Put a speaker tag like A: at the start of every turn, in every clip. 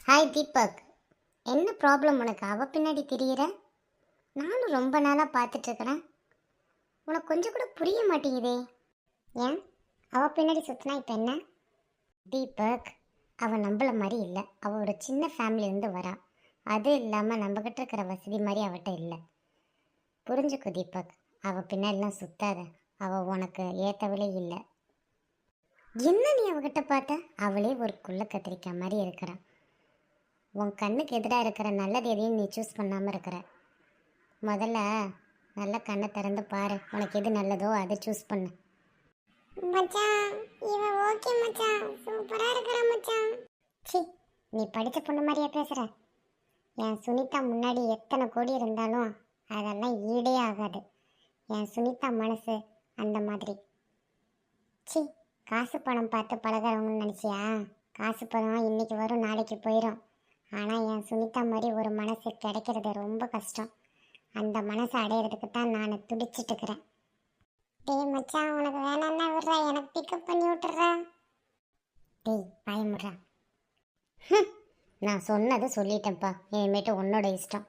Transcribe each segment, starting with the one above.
A: Hi Deepak, என்ன problem உனக்கு? பின்னாடி தெரியுற? நானும் ரொம்ப நாளாக பார்த்துட்ருக்குறேன். உனக்கு கொஞ்சம் கூட புரிய மாட்டேங்குதே. ஏன் பின்னாடி சுற்றினா இப்போ என்ன? தீபக், அவள் நம்மள மாதிரி இல்லை. அவள் ஒரு சின்ன ஃபேமிலியிலேருந்து வரா. அது இல்லாமல் நம்மக்கிட்ட இருக்கிற வசதி மாதிரி அவட்ட இல்லை. புரிஞ்சுக்கோ தீபக், அவள் பின்னாடிலாம் சுத்தாத. அவள் உனக்கு ஏற்றவளே இல்லை. என்ன நீ அவகிட்ட பார்த்த? அவளே ஒரு குள்ள கத்திரிக்காய் மாதிரி இருக்கிறான். உன் கண்ணுக்கு எதிராக இருக்கிற நல்லது எதையும் நீ சூஸ் பண்ணாமல் இருக்கிற. முதல்ல நல்ல கண்ணை திறந்து பாரு. உனக்கு எது நல்லதோ அதை சூஸ் பண்ணு.
B: மச்சான், இவ ஓகே மச்சான், சூப்பரா இருக்கற மச்சான்.
A: சி, நீ படித்த பொண்ணு மாதிரியே பேசுகிற. என் சுனிதா முன்னாடி எத்தனை கோடி இருந்தாலும் அதெல்லாம் ஈடே ஆகாது. என் சுனிதா மனசு அந்த மாதிரி. சி, காசு பணம் பார்த்து பழகிறவங்கன்னு நினச்சியா? காசு பணம் இன்னைக்கு வரும், நாளைக்கு போயிடும். ஆனால் என் சுனிதா மாதிரி ஒரு மனசு கிடைக்கிறது ரொம்ப கஷ்டம். அந்த மனசை அடையிறதுக்கு தான் நான் துடிச்சிட்டு இருக்கிறேன்.
B: டேய் மச்சான், உனக்கு வேணான்னா விடுறா, எனக்கு பிக்கப் பண்ணி விட்டுறா.
A: டேய் பயமுடுறா. நான் சொன்னதை சொல்லிட்டேன்ப்பா. இனிமேட்டு உன்னோட இஷ்டம்.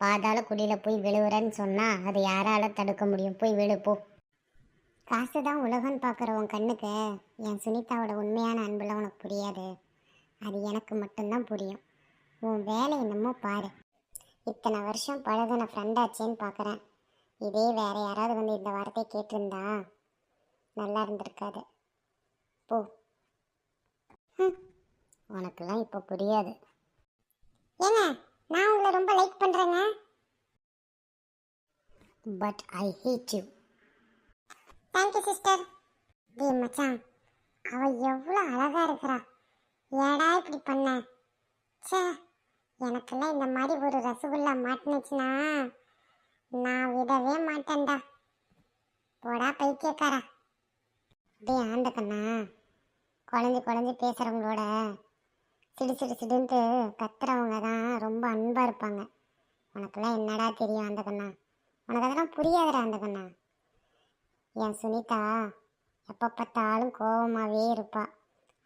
A: பாதாள குழியில் போய் விழுவுறேன்னு சொன்னால் அதை யாரால தடுக்க முடியும்? போய் விழுப்போ. காசு தான் உலகம்னு பார்க்குற உன் கண்ணுக்கு என் சுனிதாவோட உண்மையான அன்புலாம் உனக்கு புரியாது. அது எனக்கு மட்டும்தான் புரியும். உன் வேலை என்னமோ பாரு. இத்தனை வருஷம் பழகின ஃப்ரெண்டாச்சேன்னு பார்க்குறேன். இதே வேற யாராவது வந்து இந்த வார்த்தையை கேட்டிருந்தா நல்லா இருந்திருக்காது. போ. உனக்கெல்லாம் இப்போ புரியாது.
B: ஏங்க, நான் உங்களை ரொம்ப லைக் பண்ணுறேங்க.
A: But I hate you.
B: Thank you sister. டேய் மச்சான், அவள் எவ்வளோ அழகா இருக்கிறா. ஏடா இப்படி பண்ண? சே, எனக்கெல்லாம் இந்த மாதிரி ஒரு ரசகுல்லா மாட்டினுச்சுன்னா நான் விடவே மாட்டேன்டா. போடா பைத்தியக்காரா.
A: டேய் ஆண்ட கண்ணா, குழஞ்சி குழஞ்சி பேசுகிறவங்களோட சிடு சிடு சிடுன்ட்டு கத்துறவங்க தான் ரொம்ப அன்பாக இருப்பாங்க. உனக்கெல்லாம் என்னடா தெரியும் அந்த கண்ணா? உனக்கு அதெல்லாம் புரியாதுடா அந்த கண்ணா. என் சுனிதா எப்போ பார்த்தாலும் கோபமாகவே இருப்பா.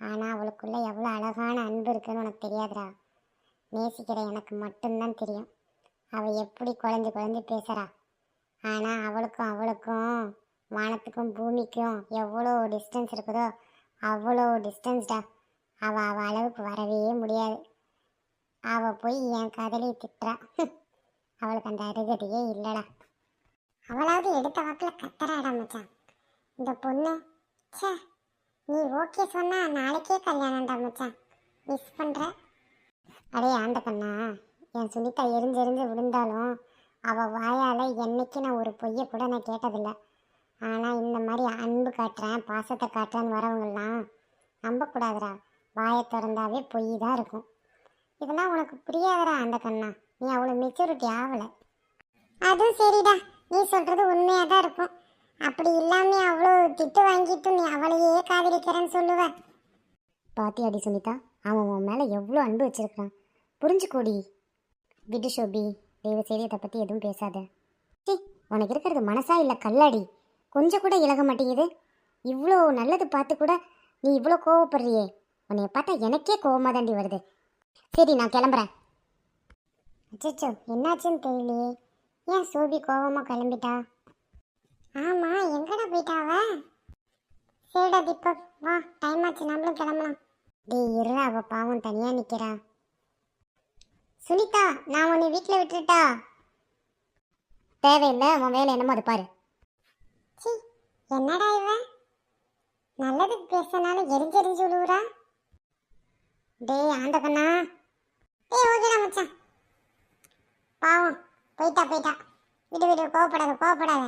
A: ஆனால் அவளுக்குள்ளே எவ்வளோ அழகான அன்பு இருக்குன்னு உனக்கு தெரியாதுடா. நேசிக்கிற எனக்கு மட்டும்தான் தெரியும். அவள் எப்படி குழஞ்சி குழஞ்சி பேசுகிறா. ஆனால் அவளுக்கும் வானத்துக்கும் பூமிக்கும் எவ்வளோ டிஸ்டன்ஸ் இருக்குதோ அவ்வளோ டிஸ்டன்ஸ்டா. அவள் அளவுக்கு வரவே முடியாது. அவள் போய் என் காதலியை திட்டுறா. அவளுக்கு அந்த அருகதையே இல்லைடா.
B: அவளாவது எடுத்த வாக்கில் கத்துறாடா மச்சான். இந்த பொண்ணு, சே, நீ ஓகே சொன்னா நாளைக்கே கல்யாணம்டா மச்சான். மிஸ் பண்ணுற.
A: அடே ஆண்ட கண்ணா, என் சுனிதா எரிஞ்செரிஞ்சு விழுந்தாலும் அவள் வாயால் என்னைக்கு நான் ஒரு பொய்யை கூட நான் கேட்டதில்லை. ஆனால் இந்த மாதிரி அன்பு காட்டுறேன் பாசத்தை காட்டுறேன்னு வரவங்கெல்லாம் நம்பக்கூடாதுடா. வாயை திறந்தாவே பொய் தான் இருக்கும். இதெல்லாம் உனக்கு புரியாதடா ஆண்ட கண்ணா. நீ அவ்வளோ மெச்சூரிட்டி ஆகலை.
B: அதுவும் சரிடா, நீ சொல்கிறது உண்மையாக தான் இருக்கும். அப்படி இல்லாமே அவ்வளோ திட்டு வாங்கிட்டு நீ அவளையே காதலிக்கிறேன்னு சொல்லுவ.
A: பாத்தியாடி சுனிதா, அவன் உன் மேலே எவ்வளோ அன்பு வச்சிருக்கான். புரிஞ்சுக்கோடி. விடு ஷோபி, தெய்வ செய்தி அதை பற்றி எதுவும் பேசாத. சி, உனக்கு இருக்கிறது மனசா இல்லை கல்லாடி? கொஞ்சம் கூட இழக மாட்டேங்குது. இவ்வளோ நல்லது பார்த்து கூட நீ இவ்வளோ கோவப்படுறியே. உன்னைய பார்த்தா எனக்கே கோவமாக தாண்டி வருது. சரி, நான் கிளம்புறேன்.
B: அச்சோ, என்னாச்சுன்னு தெரியலையே. ஏன் சோபி கோவமாக கிளம்பிட்டா? ஆமாம், எங்கடா போயிட்டாவ? சரிடா தீபக், வா, டைம் ஆச்சு, நம்மளும் கிளம்பலாம்.
A: டேய் இரு, அவள் பாவம் தனியாக நிற்கிறா. சுனிதா, நான் உன்னை வீட்டில் விட்டுட்டா? தேவையில்லை, உன் வேலை என்னமோ அது பாரு.
B: சி, என்னடா இவ நல்லதுக்கு பேசினாலும் எரிஞ்செரிஞ்சு விழுவுறா.
A: டேய் ஆண்ட கண்ணா.
B: ஏய் ஓகேடா மச்சான், பாவம் போயிட்டா. விடு, கோவப்படாத.